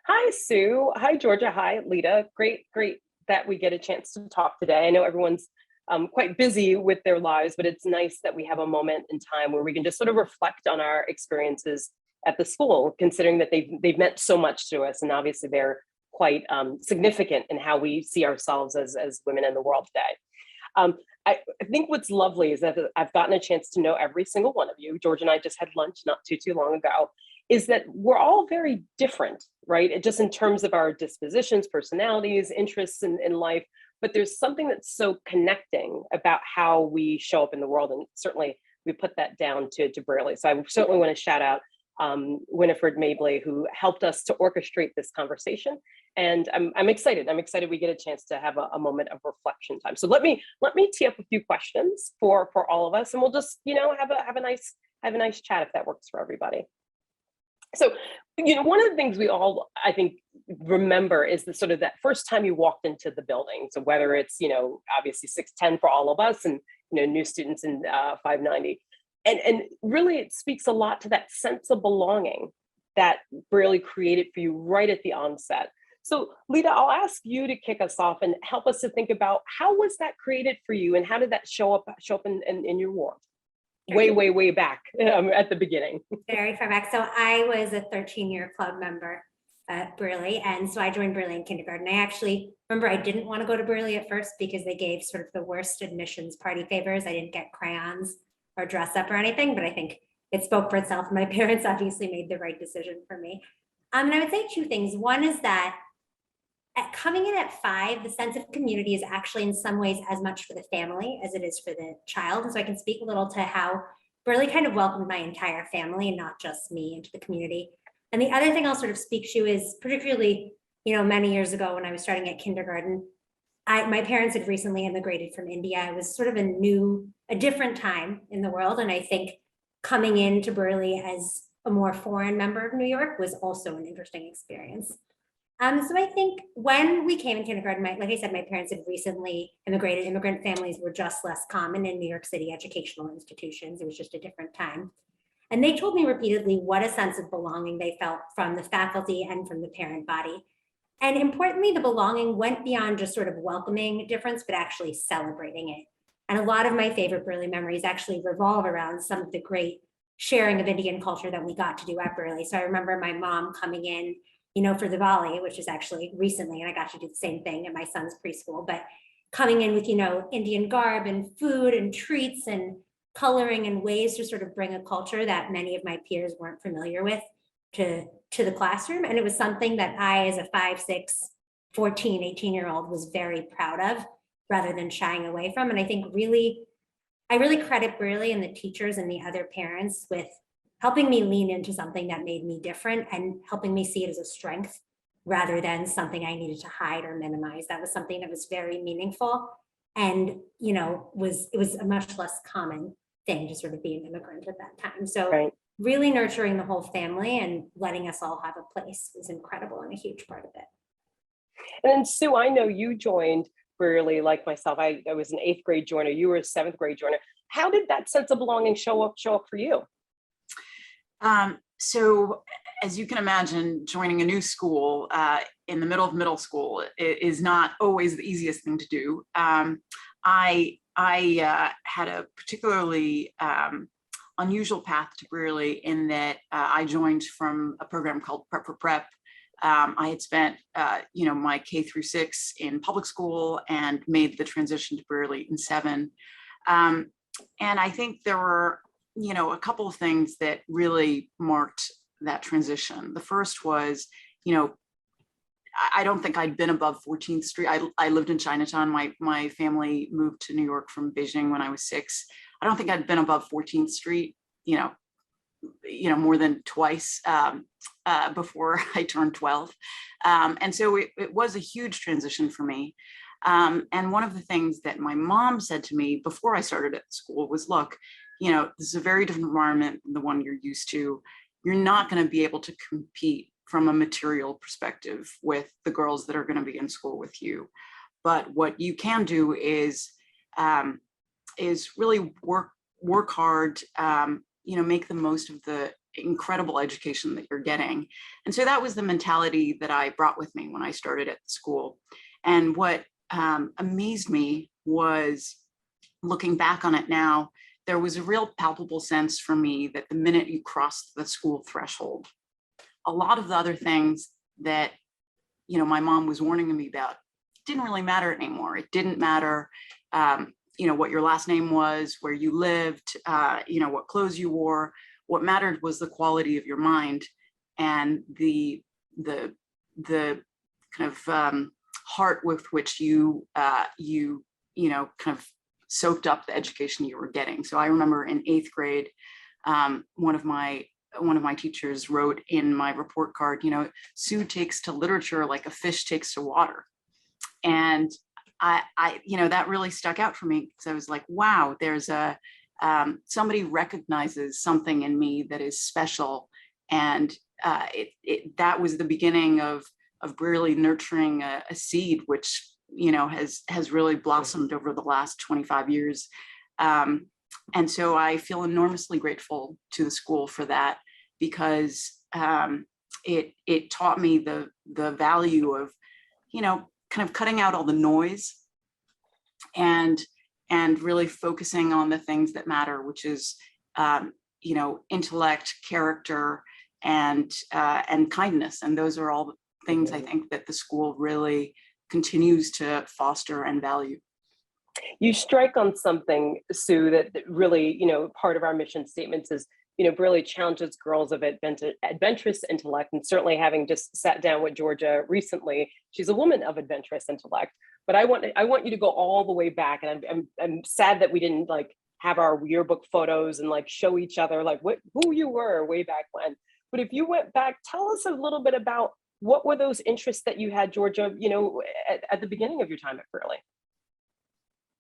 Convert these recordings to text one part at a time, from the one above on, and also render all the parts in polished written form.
Hi, Sue. Hi, Georgia. Hi, Lita. Great that we get a chance to talk today. I know everyone's quite busy with their lives, but it's nice that we have a moment in time where we can just sort of reflect on our experiences at the school, considering that they've meant so much to us, and obviously they're quite significant in how we see ourselves as women in the world today. Um, I think what's lovely is that I've gotten a chance to know every single one of you. George and I just had lunch not too long ago. Is that we're all very different, right? Just in terms of our dispositions, personalities, interests in life. But there's something that's so connecting about how we show up in the world, and certainly we put that down to Brearley. So I certainly want to shout out Winifred Mabley, who helped us to orchestrate this conversation. And I'm excited. I'm excited we get a chance to have a moment of reflection time. So let me tee up a few questions for all of us, and we'll just have a nice chat if that works for everybody. So, one of the things we all, I think, remember is the sort of that first time you walked into the building. So whether it's, obviously 610 for all of us and, new students in 590. And really it speaks a lot to that sense of belonging that Brearley created for you right at the onset. So Lita, I'll ask you to kick us off and help us to think about how was that created for you and how did that show up in your world? Way back at the beginning. Very far back. So I was a 13-year club member at Brearley. And so I joined Brearley in kindergarten. I actually remember I didn't want to go to Brearley at first because they gave sort of the worst admissions party favors. I didn't get crayons or dress up or anything, but I think it spoke for itself. My parents obviously made the right decision for me. And I would say two things. One is that coming in at 5, the sense of community is actually in some ways as much for the family as it is for the child. And so I can speak a little to how Brearley kind of welcomed my entire family and not just me into the community. And the other thing I'll sort of speak to is particularly, many years ago when I was starting at kindergarten, my parents had recently immigrated from India. It was sort of a different time in the world. And I think coming into Brearley as a more foreign member of New York was also an interesting experience. So I think when we came in kindergarten, like I said, my parents had recently immigrated. Immigrant families were just less common in New York City educational institutions. It was just a different time. And they told me repeatedly what a sense of belonging they felt from the faculty and from the parent body. And importantly, the belonging went beyond just sort of welcoming a difference, but actually celebrating it. And a lot of my favorite Brearley memories actually revolve around some of the great sharing of Indian culture that we got to do at Brearley. So I remember my mom coming in, for the volley, which is actually recently, and I got to do the same thing at my son's preschool, but coming in with, Indian garb and food and treats and coloring and ways to sort of bring a culture that many of my peers weren't familiar with to the classroom. And it was something that I, as a 5, 6, 14, 18-year-old was very proud of rather than shying away from. And I think I really credit Brearley and the teachers and the other parents with helping me lean into something that made me different and helping me see it as a strength rather than something I needed to hide or minimize. That was something that was very meaningful and, it was a much less common thing to sort of be an immigrant at that time. So Right. Really nurturing the whole family and letting us all have a place was incredible and a huge part of it. And then Sue, I know you joined Brearley like myself. I was an 8th grade joiner. You were a 7th grade joiner. How did that sense of belonging show up for you? So as you can imagine, joining a new school in the middle of middle school is not always the easiest thing to do. I had a particularly unusual path to Brearley in that I joined from a program called Prep for Prep. I had spent, my K through 6 in public school and made the transition to Brearley in 7. And I think there were a couple of things that really marked that transition. The first was, I don't think I'd been above 14th Street. I lived in Chinatown. My family moved to New York from Beijing when I was 6. I don't think I'd been above 14th Street, more than twice before I turned 12. And so it was a huge transition for me. And one of the things that my mom said to me before I started at school was, look, this is a very different environment than the one you're used to. You're not going to be able to compete from a material perspective with the girls that are going to be in school with you. But what you can do is really work hard, make the most of the incredible education that you're getting. And so that was the mentality that I brought with me when I started at the school. And what amazed me was, looking back on it now, there was a real palpable sense for me that the minute you crossed the school threshold, a lot of the other things that, you know, my mom was warning me about didn't really matter anymore. It didn't matter, you know, what your last name was, where you lived, you know, what clothes you wore. What mattered was the quality of your mind and the kind of heart with which you know, kind of soaked up the education you were getting. So I remember in 8th grade, one of my teachers wrote in my report card, you know, Sue takes to literature like a fish takes to water. And I you know, that really stuck out for me, because I was like, wow, there's a somebody recognizes something in me that is special. And that was the beginning of Brearley nurturing a seed, which, you know, has really blossomed over the last 25 years. And so I feel enormously grateful to the school for that, because it taught me the value of, you know, kind of cutting out all the noise and really focusing on the things that matter, which is, you know, intellect, character, and kindness. And those are all things I think that the school really continues to foster and value. You strike on something, Sue, that really, you know, part of our mission statements is, you know, Brearley challenges girls of adventurous intellect. And certainly, having just sat down with Georgia recently, she's a woman of adventurous intellect. But I want you to go all the way back, and I'm sad that we didn't like have our yearbook photos and like show each other like who you were way back when. But if you went back, tell us a little bit about what were those interests that you had, Georgia, you know, at the beginning of your time at Brearley.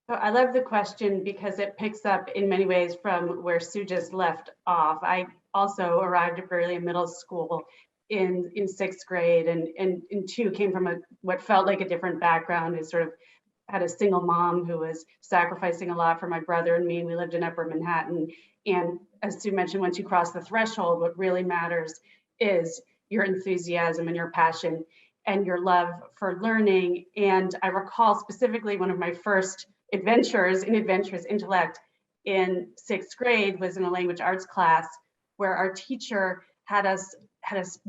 So I love the question because it picks up in many ways from where Sue just left off. I also arrived at Brearley Middle School in 6th grade, and too came from what felt like a different background. I sort of had a single mom who was sacrificing a lot for my brother and me. We lived in Upper Manhattan. And as Sue mentioned, once you cross the threshold, what really matters is your enthusiasm and your passion and your love for learning. And I recall specifically one of my first adventures in adventurous intellect in 6th grade was in a language arts class where our teacher had us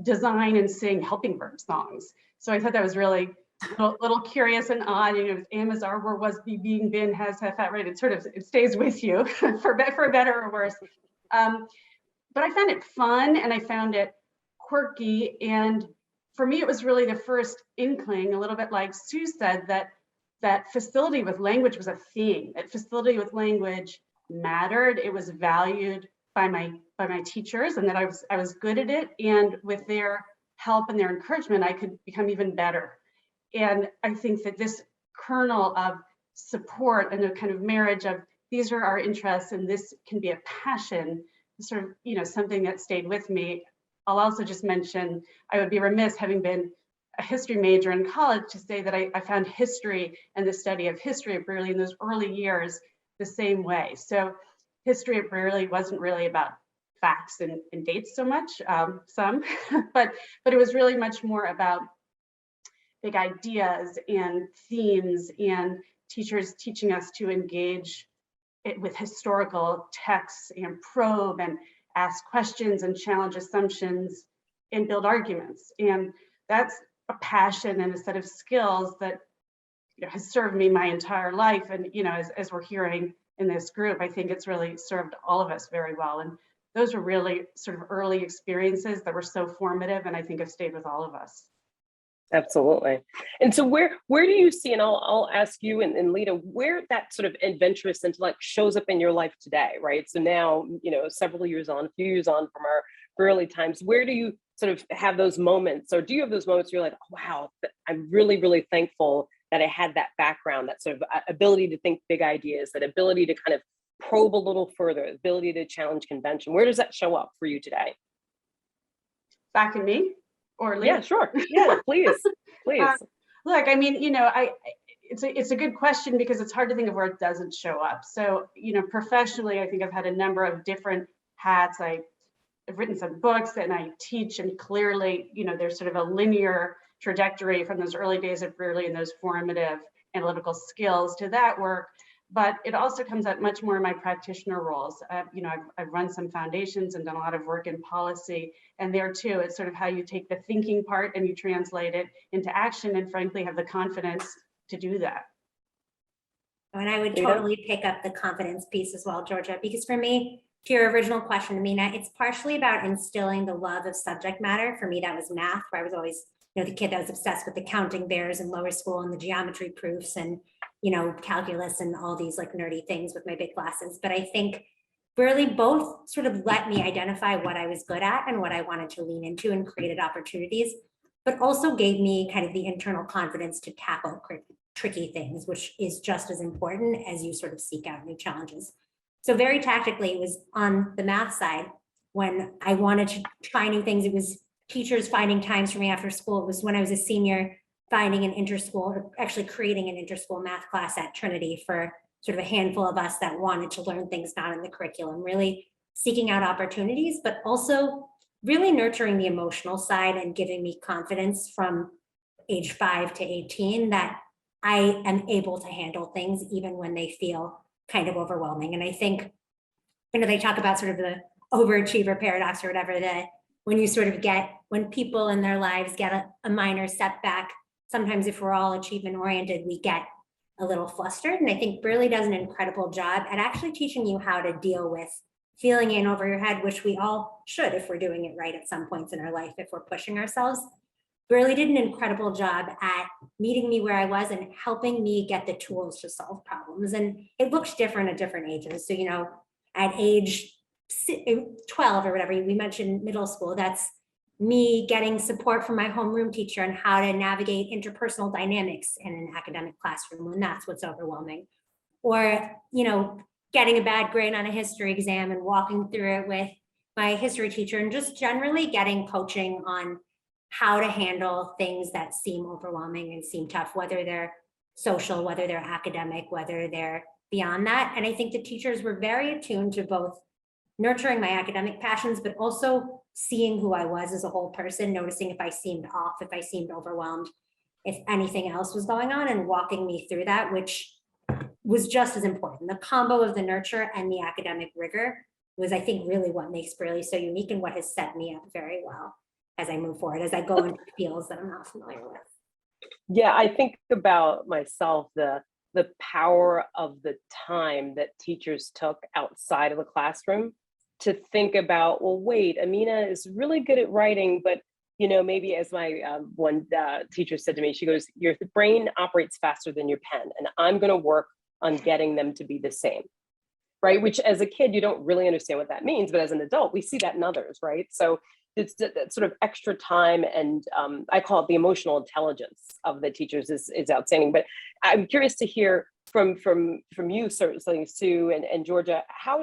design and sing Helping Bird songs. So I thought that was really little curious and odd. You know, am as arbor was be being been has fat right. It sort of it stays with you for better or worse. But I found it fun and I found it quirky. And for me, it was really the first inkling, a little bit like Sue said, that facility with language was a theme. That facility with language mattered. It was valued by my teachers, and that I was good at it. And with their help and their encouragement, I could become even better. And I think that this kernel of support and the kind of marriage of these are our interests and this can be a passion, sort of, you know, something that stayed with me. I'll also just mention, I would be remiss, having been a history major in college, to say that I found history and the study of history at Brearley in those early years the same way. So history at Brearley wasn't really about facts and dates so much, but it was really much more about big ideas and themes and teachers teaching us to engage it with historical texts and probe and ask questions and challenge assumptions and build arguments. And that's a passion and a set of skills that, you know, has served me my entire life. And, you know, as we're hearing in this group, I think it's really served all of us very well. And those were really sort of early experiences that were so formative, and I think have stayed with all of us. Absolutely. And so where do you see, and I'll ask you and Lita, where that sort of adventurous intellect shows up in your life today, right? So now, you know, a few years on from our early times, where do you sort of have those moments, or do you have those moments where you're like, oh, wow, I'm really, really thankful that I had that background, that sort of ability to think big ideas, that ability to kind of probe a little further, ability to challenge convention. Where does that show up for you today? Back in me? Or yeah, sure. Yeah, please. Look, I mean, you know, it's a good question because it's hard to think of where it doesn't show up. So, you know, professionally, I think I've had a number of different hats. I I've written some books and I teach, and clearly, there's sort of a linear trajectory from those early days of Brearley and those formative analytical skills to that work. But it also comes out much more in my practitioner roles. I've run some foundations and done a lot of work in policy, and there too, it's sort of how you take the thinking part and you translate it into action, and frankly, have the confidence to do that. And I would totally pick up the confidence piece as well, Georgia, because for me, to your original question, Amina, it's partially about instilling the love of subject matter. For me, that was math, where I was always, the kid that was obsessed with the counting bears in lower school and the geometry proofs and, calculus and all these like nerdy things with my big classes. But I think Brearley both sort of let me identify what I was good at and what I wanted to lean into, and created opportunities, but also gave me kind of the internal confidence to tackle tricky things, which is just as important as you sort of seek out new challenges. So very tactically, it was on the math side. When I wanted to try new things, it was teachers finding times for me after school. It was when I was a senior, finding an interschool, actually creating an interschool math class at Trinity for sort of a handful of us that wanted to learn things not in the curriculum, really seeking out opportunities, but also really nurturing the emotional side and giving me confidence from age 5 to 18 that I am able to handle things even when they feel kind of overwhelming. And I think, they talk about sort of the overachiever paradox or whatever, that when you sort of when people in their lives get a minor setback, sometimes if we're all achievement oriented, we get a little flustered. And I think Brearley does an incredible job at actually teaching you how to deal with feeling in over your head, which we all should if we're doing it right at some points in our life, if we're pushing ourselves. Brearley did an incredible job at meeting me where I was and helping me get the tools to solve problems. And it looks different at different ages. So, at age 12 or whatever, we mentioned middle school, that's me getting support from my homeroom teacher on how to navigate interpersonal dynamics in an academic classroom when that's what's overwhelming. Or, getting a bad grade on a history exam and walking through it with my history teacher, and just generally getting coaching on how to handle things that seem overwhelming and seem tough, whether they're social, whether they're academic, whether they're beyond that. And I think the teachers were very attuned to both nurturing my academic passions, but also seeing who I was as a whole person, noticing if I seemed off, if I seemed overwhelmed, if anything else was going on, and walking me through that, which was just as important. The combo of the nurture and the academic rigor was, I think, really what makes Brearley so unique and what has set me up very well as I move forward, as I go into fields that I'm not familiar with. Yeah, I think about myself, the power of the time that teachers took outside of the classroom to think about, well, wait, Amina is really good at writing, but maybe as my one teacher said to me, she goes, your brain operates faster than your pen, and I'm going to work on getting them to be the same, right? Which as a kid, you don't really understand what that means, but as an adult, we see that in others, right? So it's that sort of extra time, and I call it the emotional intelligence of the teachers is outstanding. But I'm curious to hear from you, certainly, Sue and Georgia,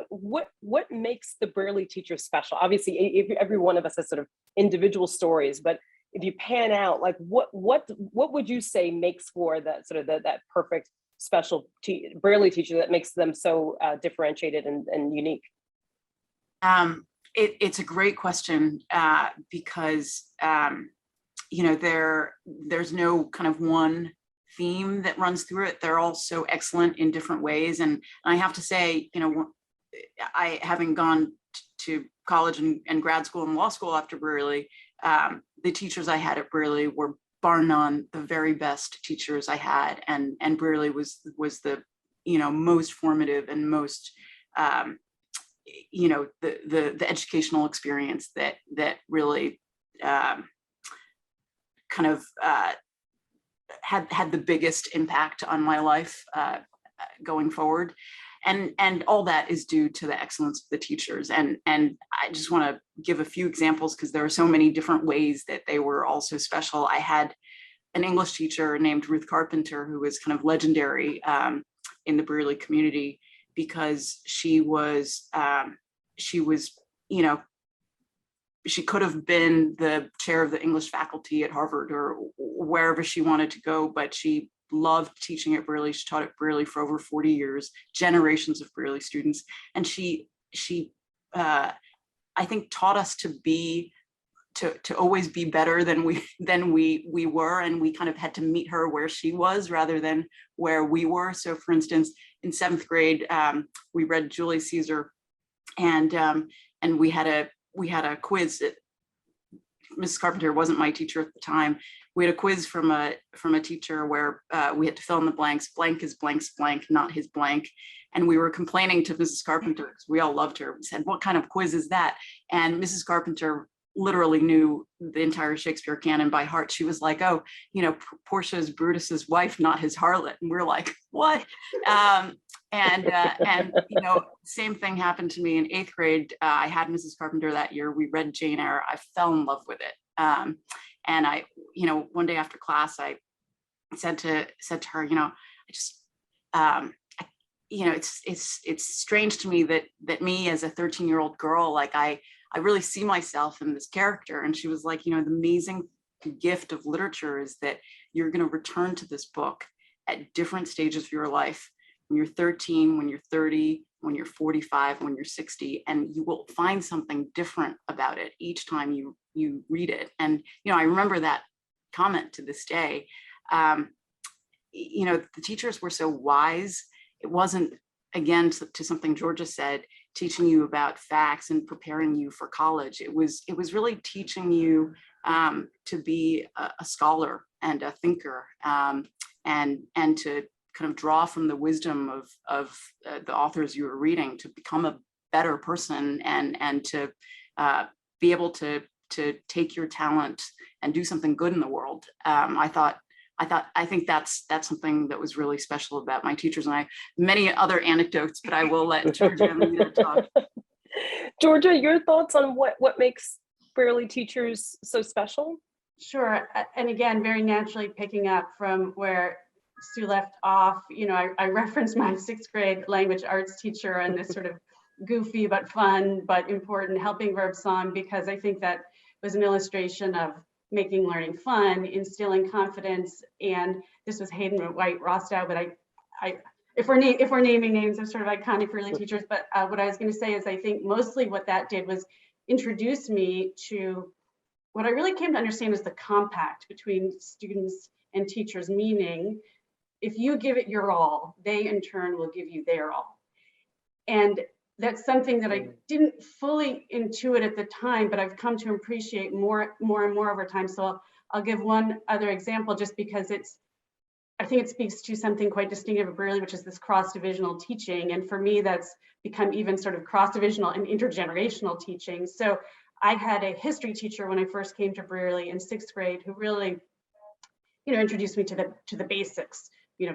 what makes the Brearley teacher special? Obviously, every one of us has sort of individual stories, but if you pan out, like what would you say makes for that sort of that perfect special Brearley teacher that makes them so differentiated and unique? It's a great question because there's no kind of one theme that runs through it. They're all so excellent in different ways, and I have to say, I having gone to college and grad school and law school after Brearley, the teachers I had at Brearley were bar none the very best teachers I had, and Brearley was the most formative and most the educational experience that really kind of had the biggest impact on my life going forward, and all that is due to the excellence of the teachers. And I just want to give a few examples because there are so many different ways that they were also special. I had an English teacher named Ruth Carpenter who was kind of legendary in the Brearley community because she could have been the chair of the English faculty at Harvard or wherever she wanted to go, but she loved teaching at Brearley. She taught at Brearley for over 40 years, generations of Brearley students. And I I think taught us to always be better than we were, and we kind of had to meet her where she was rather than where we were. So for instance, in 7th grade, we read Julius Caesar, and we had a quiz that Mrs. Carpenter wasn't my teacher at the time. We had a quiz from a teacher where we had to fill in the blanks. Blank is blank's blank, not his blank. And we were complaining to Mrs. Carpenter because we all loved her. We said, "What kind of quiz is that?" And Mrs. Carpenter literally knew the entire Shakespeare canon by heart. She was like, "Oh, Portia is Brutus's wife, not his harlot." And we're like, "What?" Same thing happened to me in 8th grade. I had Mrs. Carpenter that year. We read Jane Eyre. I fell in love with it. And I, one day after class, I said to her, it's strange to me that me as a 13-year-old girl, like I really see myself in this character. And she was like, the amazing gift of literature is that you're going to return to this book at different stages of your life. When you're 13, when you're 30, when you're 45, when you're 60, and you will find something different about it each time you read it. And, I remember that comment to this day. The teachers were so wise. It wasn't, again, to something Georgia said, teaching you about facts and preparing you for college. It was really teaching you to be a scholar and a thinker, and to kind of draw from the wisdom of the authors you were reading to become a better person, and to be able to take your talent and do something good in the world. I think that's something that was really special about my teachers, and I have many other anecdotes, but I will let Georgia and Amina talk. Georgia, your thoughts on what makes Brearley teachers so special? Sure. And again, very naturally picking up from where Sue left off, I referenced my 6th grade language arts teacher and this sort of goofy but fun but important helping verb song, because I think that was an illustration of making learning fun, instilling confidence. And this was Hayden White Rostow, but if we're naming names of sort of iconic Brearley teachers, but what I was going to say is I think mostly what that did was introduce me to what I really came to understand is the compact between students and teachers, meaning if you give it your all, they in turn will give you their all. And that's something that I didn't fully intuit at the time, but I've come to appreciate more and more over time. So I'll give one other example just because I think it speaks to something quite distinctive of Brearley, which is this cross-divisional teaching. And for me, that's become even sort of cross-divisional and intergenerational teaching. So I had a history teacher when I first came to Brearley in 6th grade who really, introduced me to the basics,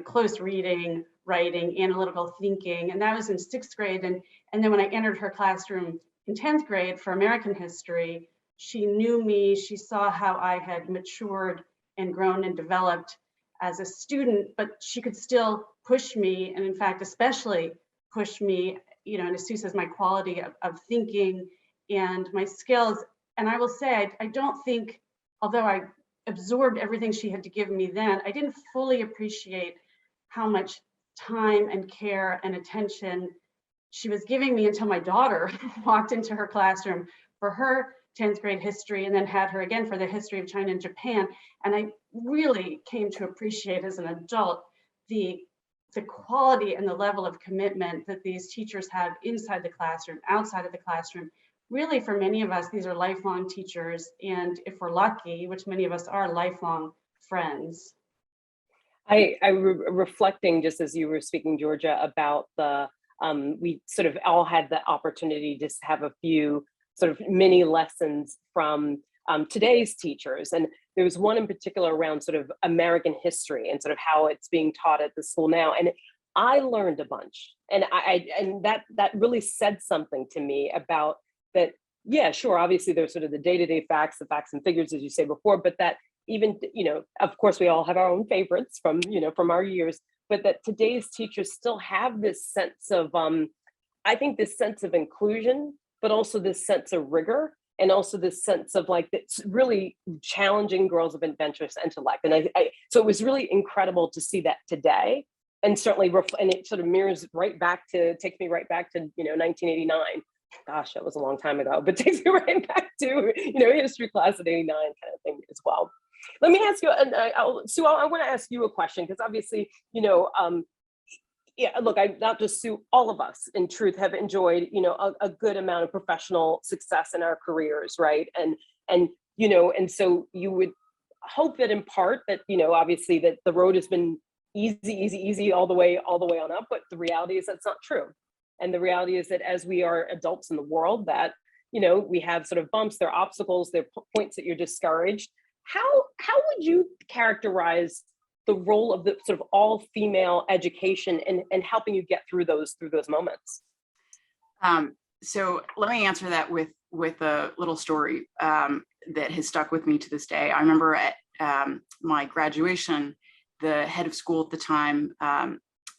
close reading, writing, analytical thinking. And that was in 6th grade. And then when I entered her classroom in 10th grade for American history, she knew me, she saw how I had matured and grown and developed as a student, but she could still push me, and in fact, especially push me, and as Sue says, my quality of thinking and my skills. And I will say, I don't think, although I absorbed everything she had to give me then, I didn't fully appreciate how much time and care and attention she was giving me until my daughter walked into her classroom for her 10th grade history, and then had her again for the history of China and Japan. And I really came to appreciate as an adult the quality and the level of commitment that these teachers have inside the classroom, outside of the classroom. Really, for many of us, these are lifelong teachers, and if we're lucky, which many of us are, lifelong friends. Reflecting, just as you were speaking, Georgia, about we sort of all had the opportunity to have a few sort of mini lessons from today's teachers. And there was one in particular around sort of American history and sort of how it's being taught at the school now. And I learned a bunch, and that really said something to me about that. Yeah, sure. Obviously there's sort of the day-to-day facts, the facts and figures, as you say before, but that even, of course we all have our own favorites from our years, but that today's teachers still have this sense of, I think this sense of inclusion, but also this sense of rigor, and also this sense of like, it's really challenging girls of adventurous intellect. And so it was really incredible to see that today. And certainly, and it sort of mirrors takes me right back to 1989, Gosh, that was a long time ago, but takes me right back to, history class at 89 kind of thing as well. Let me ask you, and Sue, I want to ask you a question, because obviously, yeah, look, not just Sue, all of us in truth have enjoyed, a good amount of professional success in our careers, right? And so you would hope that in part that, obviously that the road has been easy all the way on up, but the reality is that's not true. And the reality is that as we are adults in the world, that, we have sort of bumps, there are obstacles, there are points that you're discouraged. How would you characterize the role of the sort of all female education and helping you get through those moments? So let me answer that with a little story that has stuck with me to this day. I remember at my graduation, the head of school at the time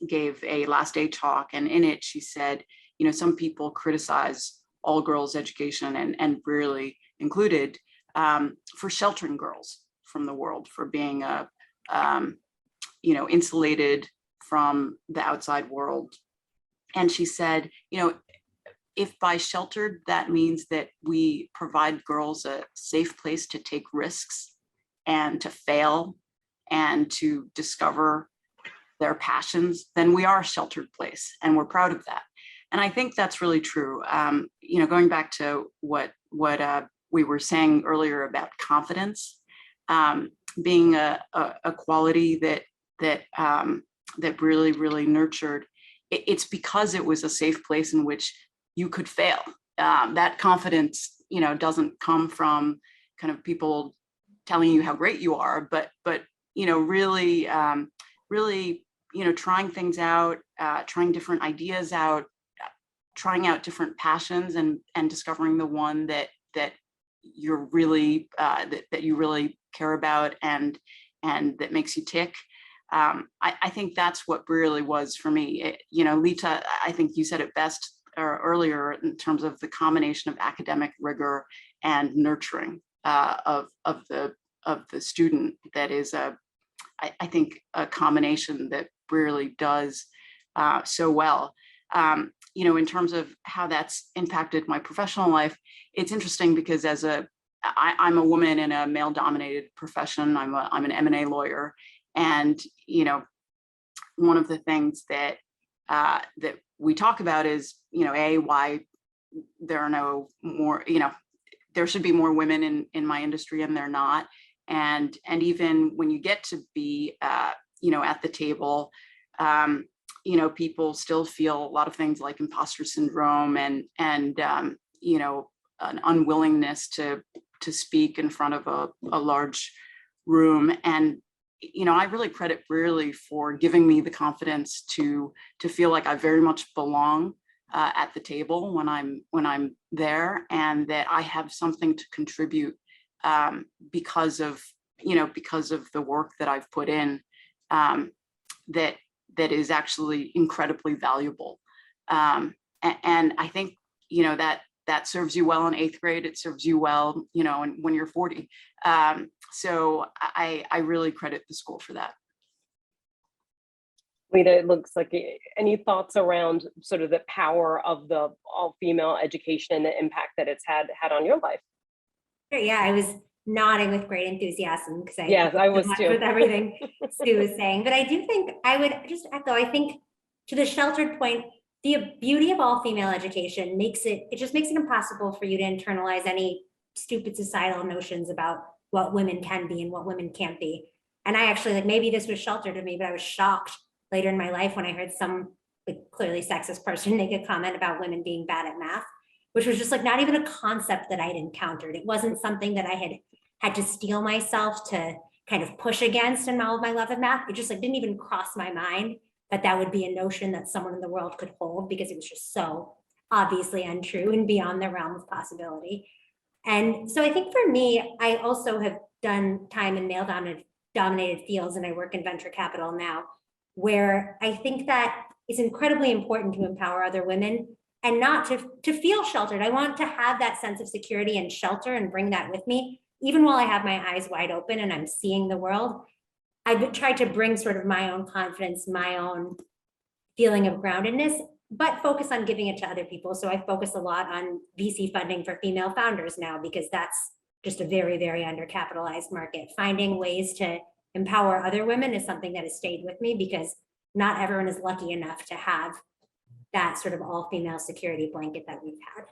gave a last day talk, and in it she said, some people criticize all girls education and Brearley included for sheltering girls from the world, for being insulated from the outside world. And she said, if by sheltered, that means that we provide girls a safe place to take risks and to fail and to discover their passions, then we are a sheltered place, and we're proud of that. And I think that's really true. Going back to what we were saying earlier about confidence, being a quality that really nurtured. It's because it was a safe place in which you could fail. That confidence, doesn't come from kind of people telling you how great you are, but really, trying things out, trying different ideas out, trying out different passions, and discovering the one that you're really that you really care about and that makes you tick. I think that's what Brearley was for me. Lita, I think you said it best earlier in terms of the combination of academic rigor and nurturing of the student. That is I think a combination that Brearley does so well. In terms of how that's impacted my professional life, it's interesting because I'm a woman in a male-dominated profession. I'm an M&A lawyer, and one of the things that we talk about is why there are no more, there should be more women in my industry, and they're not. And even when you get to be at the table, people still feel a lot of things like imposter syndrome and an unwillingness to speak in front of a large room. And I really credit Brearley for giving me the confidence to feel like I very much belong at the table when I'm there, and that I have something to contribute because of the work that I've put in, that is actually incredibly valuable. And I think that serves you well in 8th grade. It serves you well, when you're 40. So I really credit the school for that. Lita, it looks like any thoughts around sort of the power of the all-female education and the impact that it's had on your life? Yeah, I was nodding with great enthusiasm because I was too with everything Sue was saying. But I do think I would just echo, I think to the sheltered point, the beauty of all female education just makes it impossible for you to internalize any stupid societal notions about what women can be and what women can't be. And I actually, maybe this was sheltered of me, but I was shocked later in my life when I heard some clearly sexist person make a comment about women being bad at math, which was just not even a concept that I'd encountered. It wasn't something that I had to steel myself to kind of push against in all of my love of math. It just didn't even cross my mind that would be a notion that someone in the world could hold, because it was just so obviously untrue and beyond the realm of possibility. And so I think for me, I also have done time in male dominated fields, and I work in venture capital now, where I think that it's incredibly important to empower other women and not to feel sheltered. I want to have that sense of security and shelter and bring that with me, even while I have my eyes wide open and I'm seeing the world. I've tried to bring sort of my own confidence, my own feeling of groundedness but focus on giving it to other people. So I focus a lot on VC funding for female founders now, because that's just a very, very undercapitalized market. Finding ways to empower other women is something that has stayed with me, because not everyone is lucky enough to have that sort of all-female security blanket that we've had.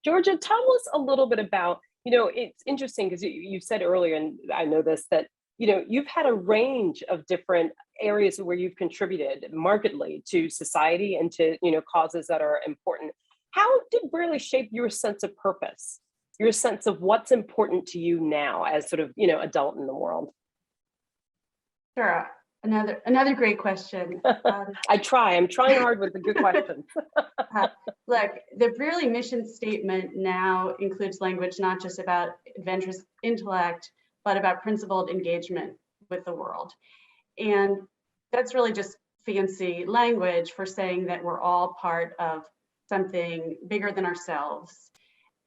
Georgia, tell us a little bit about, it's interesting because you said earlier, and I know this, that, you've had a range of different areas where you've contributed markedly to society and to, causes that are important. How did Brearley shape your sense of purpose, your sense of what's important to you now as sort of, adult in the world? Sure. Another great question. I'm trying hard with the good questions. Look, the Brearley mission statement now includes language not just about adventurous intellect, but about principled engagement with the world. And that's really just fancy language for saying that we're all part of something bigger than ourselves,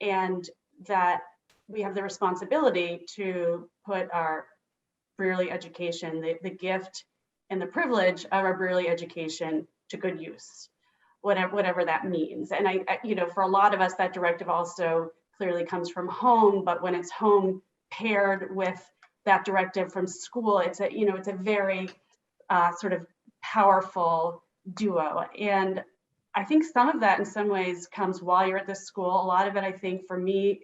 and that we have the responsibility to put our Brearley education, the gift and the privilege of our Brearley education, to good use, whatever that means. And I for a lot of us, that directive also clearly comes from home, but when it's home paired with that directive from school, it's a very sort of powerful duo. And I think some of that in some ways comes while you're at the school. A lot of it, I think, for me,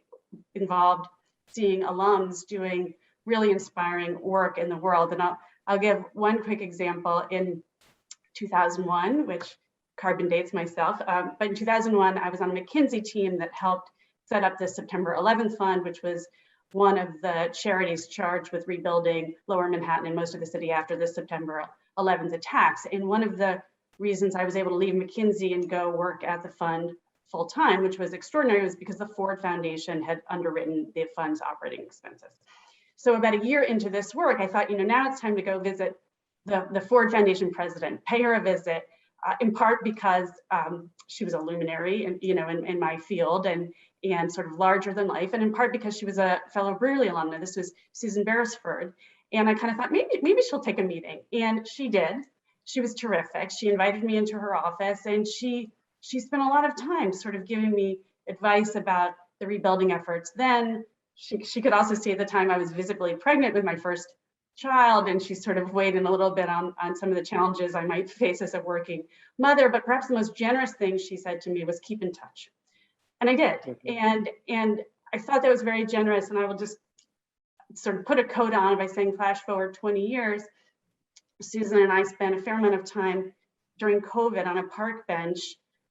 involved seeing alums doing really inspiring work in the world. And I'll give one quick example. In 2001, which carbon dates myself, but in 2001, I was on a McKinsey team that helped set up the September 11th Fund, which was one of the charities charged with rebuilding Lower Manhattan and most of the city after the September 11th attacks. And one of the reasons I was able to leave McKinsey and go work at the fund full time, which was extraordinary, was because the Ford Foundation had underwritten the fund's operating expenses. So about a year into this work, I thought, now it's time to go visit the Ford Foundation president, pay her a visit, in part because she was a luminary in my field and sort of larger than life, and in part because she was a fellow Brearley alumna. This was Susan Beresford. And I kind of thought maybe she'll take a meeting. And she did. She was terrific. She invited me into her office, and she spent a lot of time sort of giving me advice about the rebuilding efforts. Then she could also see at the time I was visibly pregnant with my first child, and she sort of weighed in a little bit on some of the challenges I might face as a working mother. But perhaps the most generous thing she said to me was, keep in touch. And I did. And I thought that was very generous. And I will just sort of put a coat on by saying, flash forward 20 years, Susan and I spent a fair amount of time during COVID on a park bench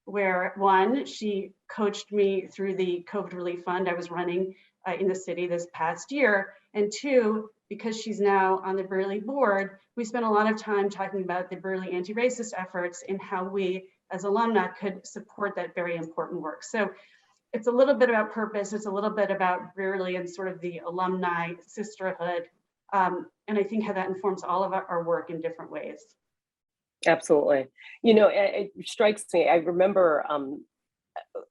where, one, she coached me through the COVID relief fund I was running in the city this past year. And two, because she's now on the Brearley board, we spent a lot of time talking about the Brearley anti-racist efforts and how we as alumni could support that very important work. So it's a little bit about purpose. It's a little bit about Brearley and sort of the alumni sisterhood. And I think how that informs all of our work in different ways. Absolutely. It strikes me. I remember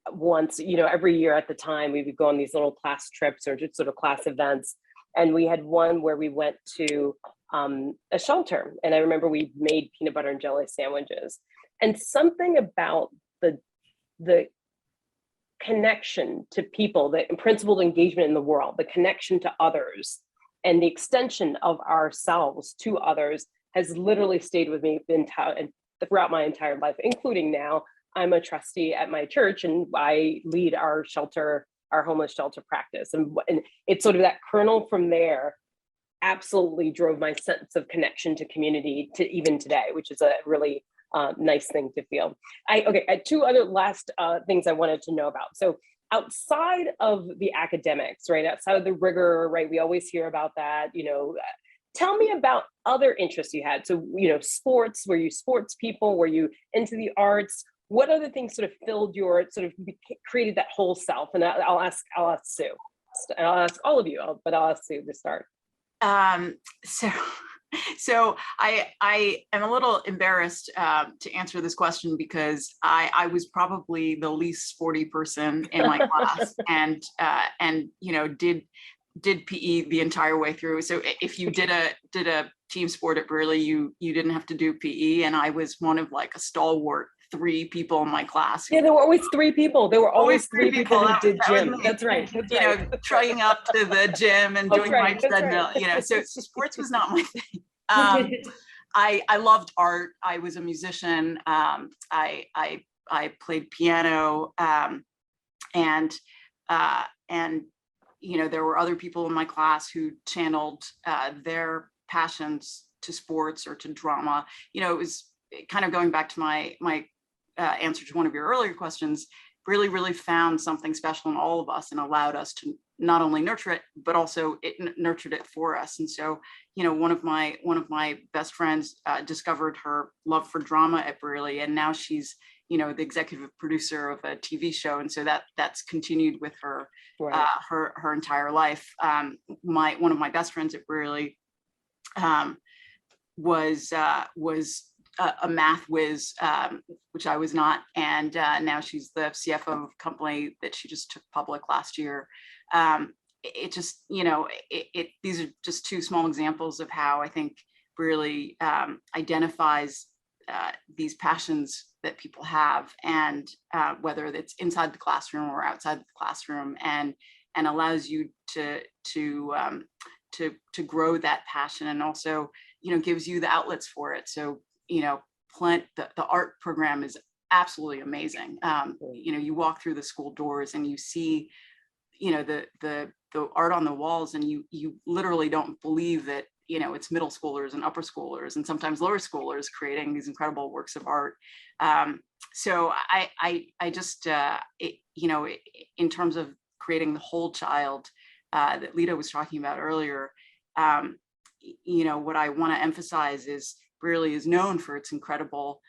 once, every year at the time, we would go on these little class trips or just sort of class events. And we had one where we went to a shelter. And I remember we made peanut butter and jelly sandwiches. And something about the connection to people, the principled engagement in the world, the connection to others, and the extension of ourselves to others has literally stayed with me throughout my entire life, including now. I'm a trustee at my church, and I lead our shelter, our homeless shelter practice. And it's sort of that kernel from there absolutely drove my sense of connection to community to even today, which is a really nice thing to feel. I had two other last things I wanted to know about. So outside of the academics, right, outside of the rigor, right, we always hear about that, tell me about other interests you had. So, sports, were you sports people? Were you into the arts? What other things sort of filled your, created that whole self? And I'll ask Sue. I'll ask all of you, but I'll ask Sue to start. So I am a little embarrassed to answer this question because I was probably the least sporty person in my class, and did PE the entire way through. So if you did a team sport at Brearley, you didn't have to do PE, and I was one of like a stalwart 3 people in my class. Yeah, there were always 3 people. There were always 3 people who That did was gym. me. That's right. That's You right. know, trying up to the gym and That's doing my right, that's treadmill, right. you know, so sports was not my thing. I loved art. I was a musician. I played piano, and you know, there were other people in my class who channeled their passions to sports or to drama. You know, it was kind of going back to my answer to one of your earlier questions. Really found something special in all of us and allowed us to not only nurture it, but also it nurtured it for us. And so, you know, one of my best friends discovered her love for drama at Brearley, and now she's, you know, the executive producer of a TV show. And so that's continued with her, Right. her entire life. One of my best friends at Brearley was a math whiz, which I was not, and now she's the CFO of a company that she just took public last year. It just, you know, these are just 2 small examples of how I think Brearley identifies these passions that people have, and whether it's inside the classroom or outside the classroom, and allows you to grow that passion, and also, you know, gives you the outlets for it. So, you know, the art program is absolutely amazing. You know, you walk through the school doors and you see, you know, the art on the walls, and you literally don't believe that, you know, it's middle schoolers and upper schoolers and sometimes lower schoolers creating these incredible works of art. So I just, you know, in terms of creating the whole child that Lita was talking about earlier, you know, what I want to emphasize is Brearley is known for its incredible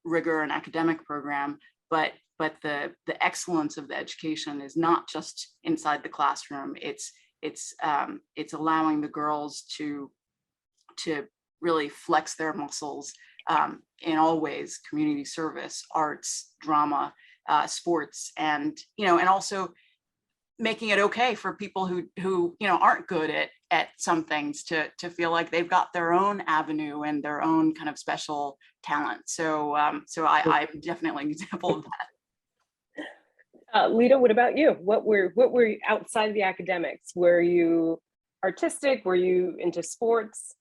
rigor and academic program, but the excellence of the education is not just inside the classroom. It's allowing the girls to really flex their muscles in all ways: community service, arts, drama, sports, and, you know, and also making it okay for people who you know aren't good at some things to feel like they've got their own avenue and their own kind of special talent. So I'm definitely an example of that. Lita, what about you? What were you outside of the academics? Were you artistic? Were you into sports?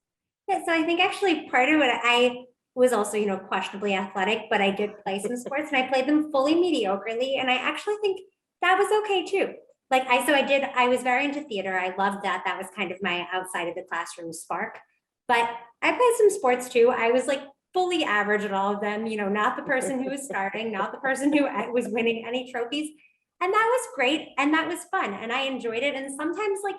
Yeah, so I think actually part of it, I was also, you know, questionably athletic, but I did play some sports and I played them fully mediocrely. And I actually think that was okay too. Like I was very into theater. I loved that. That was kind of my outside of the classroom spark. But I played some sports too. I was like fully average at all of them, you know, not the person who was starting, not the person who was winning any trophies. And that was great. And that was fun. And I enjoyed it. And sometimes, like,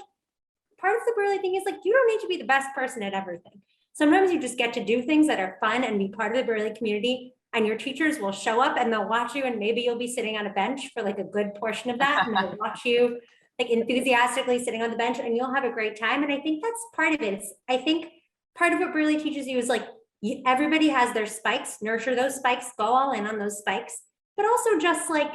part of the Brearley thing is, like, you don't need to be the best person at everything. Sometimes you just get to do things that are fun and be part of the Brearley community, and your teachers will show up and they'll watch you, and maybe you'll be sitting on a bench for like a good portion of that, and they'll watch you like enthusiastically sitting on the bench, and you'll have a great time. And I think that's part of it. I think part of what Brearley teaches you is like, everybody has their spikes, nurture those spikes, go all in on those spikes, but also just like,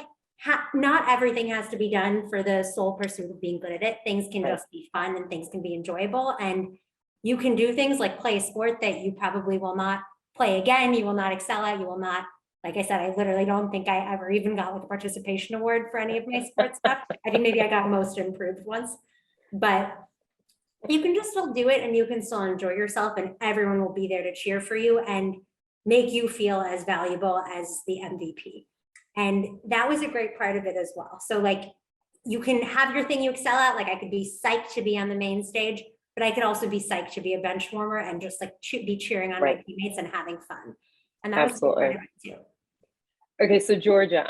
not everything has to be done for the sole pursuit of being good at it. Things can just be fun and things can be enjoyable, and you can do things like play a sport that you probably will not play again, you will not excel at, you will not, like I said, I literally don't think I ever even got like a participation award for any of my sports stuff. I think maybe I got most improved once, but you can just still do it and you can still enjoy yourself, and everyone will be there to cheer for you and make you feel as valuable as the MVP. And that was a great part of it as well. So like, you can have your thing you excel at. Like, I could be psyched to be on the main stage, but I could also be psyched to be a bench warmer and just like be cheering on my teammates and having fun. And that was part of it too. Okay, so Georgia,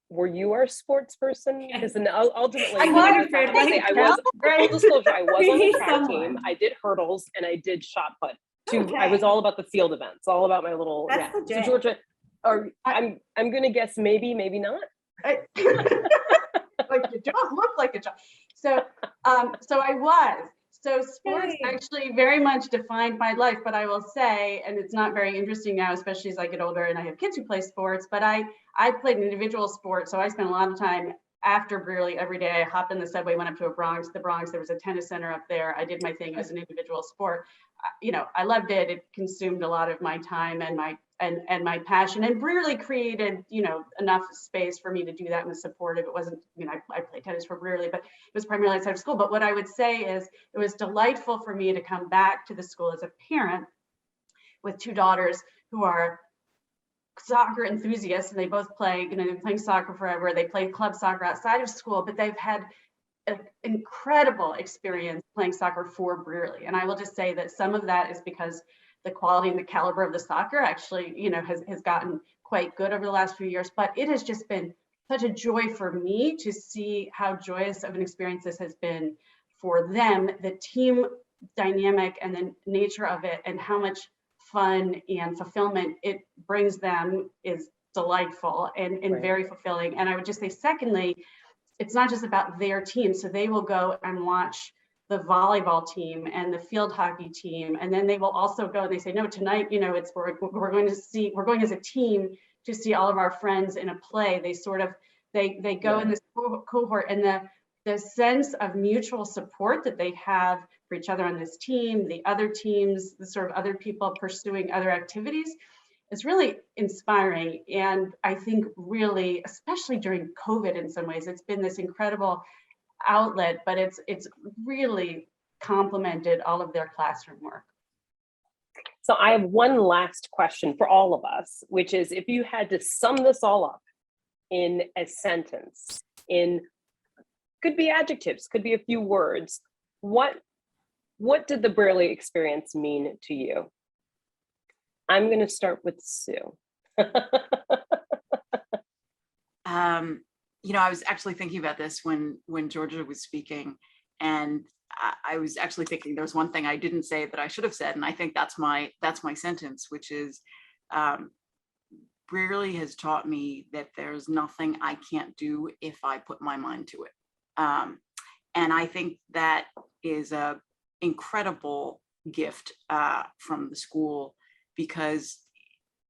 were you our sports person? Because ultimately, I was full disclosure, I was on the track team. I did hurdles and I did shot put. I was all about the field events, all about my little. So Georgia, I'm gonna guess maybe not. Like, you don't look like a child. So I was. So sports actually very much defined my life, but I will say, and it's not very interesting now, especially as I get older and I have kids who play sports, but I played an individual sport. So I spent a lot of time after Brearley every day. I hopped in the subway, went up to the Bronx, there was a tennis center up there. I did my thing as an individual sport. You know, I loved it. It consumed a lot of my time and my and my passion. And Brearley created, you know, enough space for me to do that and was supportive. It wasn't, I mean, I played tennis for Brearley, but it was primarily outside of school. But what I would say is it was delightful for me to come back to the school as a parent with two daughters who are soccer enthusiasts, and they both play, you know, they've been playing soccer forever. They play club soccer outside of school, but they've had an incredible experience playing soccer for Brearley. And I will just say that some of that is because the quality and the caliber of the soccer actually, you know, has gotten quite good over the last few years. But it has just been such a joy for me to see how joyous of an experience this has been for them, the team dynamic and the nature of it, and how much fun and fulfillment it brings them is delightful and Right. very fulfilling. And I would just say, secondly, it's not just about their team. So they will go and watch the volleyball team and the field hockey team. And then they will also go, they say, no, tonight, you know, it's we're going as a team to see all of our friends in a play. They sort of, they go in this cohort, and the sense of mutual support that they have for each other on this team, the other teams, the sort of other people pursuing other activities, is really inspiring. And I think really, especially during COVID in some ways, it's been this incredible outlet, but it's really complemented all of their classroom work. So I have one last question for all of us, which is, if you had to sum this all up in a sentence, could be adjectives, could be a few words, what did the Brearley experience mean to you? I'm going to start with Sue. You know, I was actually thinking about this when Georgia was speaking, and I was actually thinking there's one thing I didn't say that I should have said, and I think that's my sentence, which is Brearley has taught me that there's nothing I can't do if I put my mind to it, and I think that is a incredible gift from the school, because,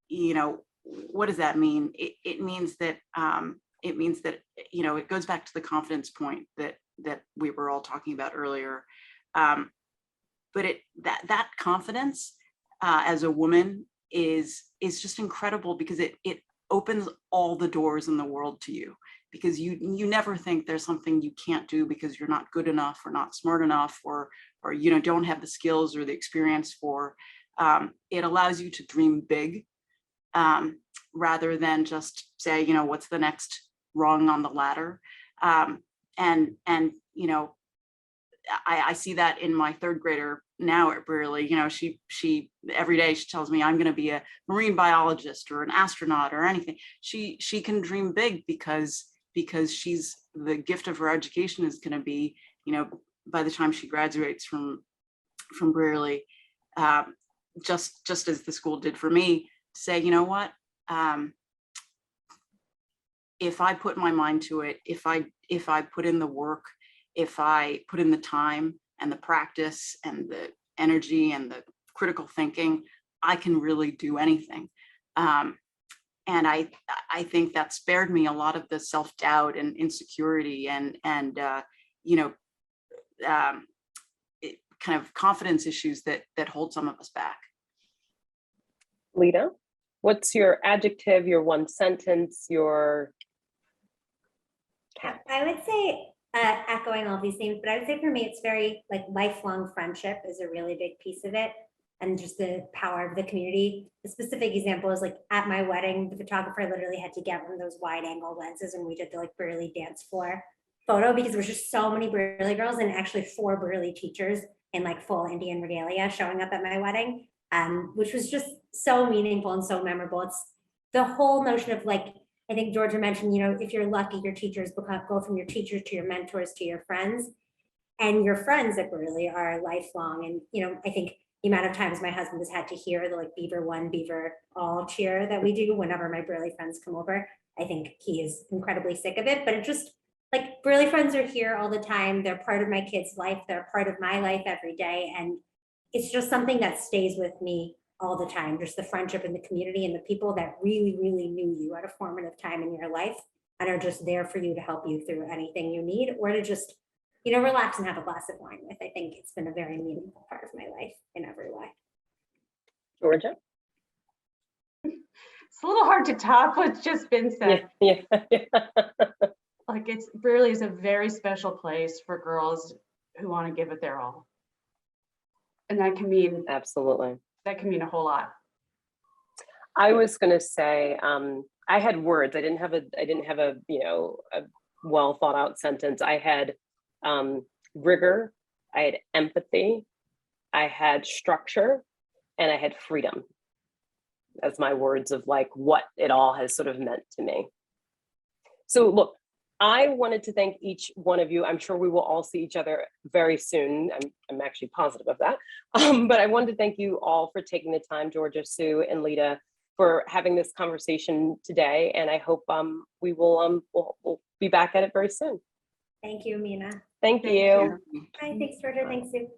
you know, what does that mean? It means that you know, it goes back to the confidence point that we were all talking about earlier. But that confidence as a woman is just incredible, because it opens all the doors in the world to you, because you never think there's something you can't do because you're not good enough or not smart enough or you know, don't have the skills or the experience for. It allows you to dream big, rather than just say, you know, what's the next rung on the ladder. And you know, I see that in my third grader now at Brearley. You know, she every day she tells me I'm going to be a marine biologist or an astronaut or anything. She can dream big because she's, the gift of her education is going to be, you know, by the time she graduates from Brearley, just as the school did for me, to say, you know what, if I put my mind to it, if I put in the work, if I put in the time and the practice and the energy and the critical thinking, I can really do anything. And I think that spared me a lot of the self-doubt and insecurity and you know, kind of confidence issues that hold some of us back. Lita, what's your adjective, your one sentence, your... I would say, echoing all these things, but I would say for me, it's very like lifelong friendship is a really big piece of it. And just the power of the community. The specific example is like at my wedding, the photographer literally had to get one of those wide angle lenses when we did the like Brearley dance floor photo, because there was just so many Brearley girls and actually 4 Brearley teachers in like full Indian regalia showing up at my wedding, which was just so meaningful and so memorable. It's the whole notion of like, I think Georgia mentioned, you know, if you're lucky, your teachers go from your teachers to your mentors to your friends, and your friends at Brearley are lifelong. And, you know, I think the amount of times my husband has had to hear the like Beaver One, Beaver All cheer that we do whenever my Brearley friends come over, I think he is incredibly sick of it. But it just like Brearley friends are here all the time. They're part of my kids' life. They're part of my life every day. And it's just something that stays with me all the time. Just the friendship and the community and the people that really, really knew you at a formative time in your life and are just there for you to help you through anything you need, or to just, you know, relax and have a glass of wine with. I think it's been a very meaningful part of my life in every way. Georgia? It's a little hard to top what's just been said. Yeah. Like Brearley is a very special place for girls who want to give it their all. And that can mean Absolutely. a whole lot. I was going to say, I had words. I didn't have a, a well thought out sentence. I had rigor, I had empathy, I had structure, and I had freedom as my words of like what it all has sort of meant to me. So look, I wanted to thank each one of you. I'm sure we will all see each other very soon. I'm actually positive of that. But I wanted to thank you all for taking the time, Georgia, Sue, and Lita, for having this conversation today. And I hope we will we'll be back at it very soon. Thank you, Amina. Thank you. Hi, thanks, Georgia. Thanks, Sue.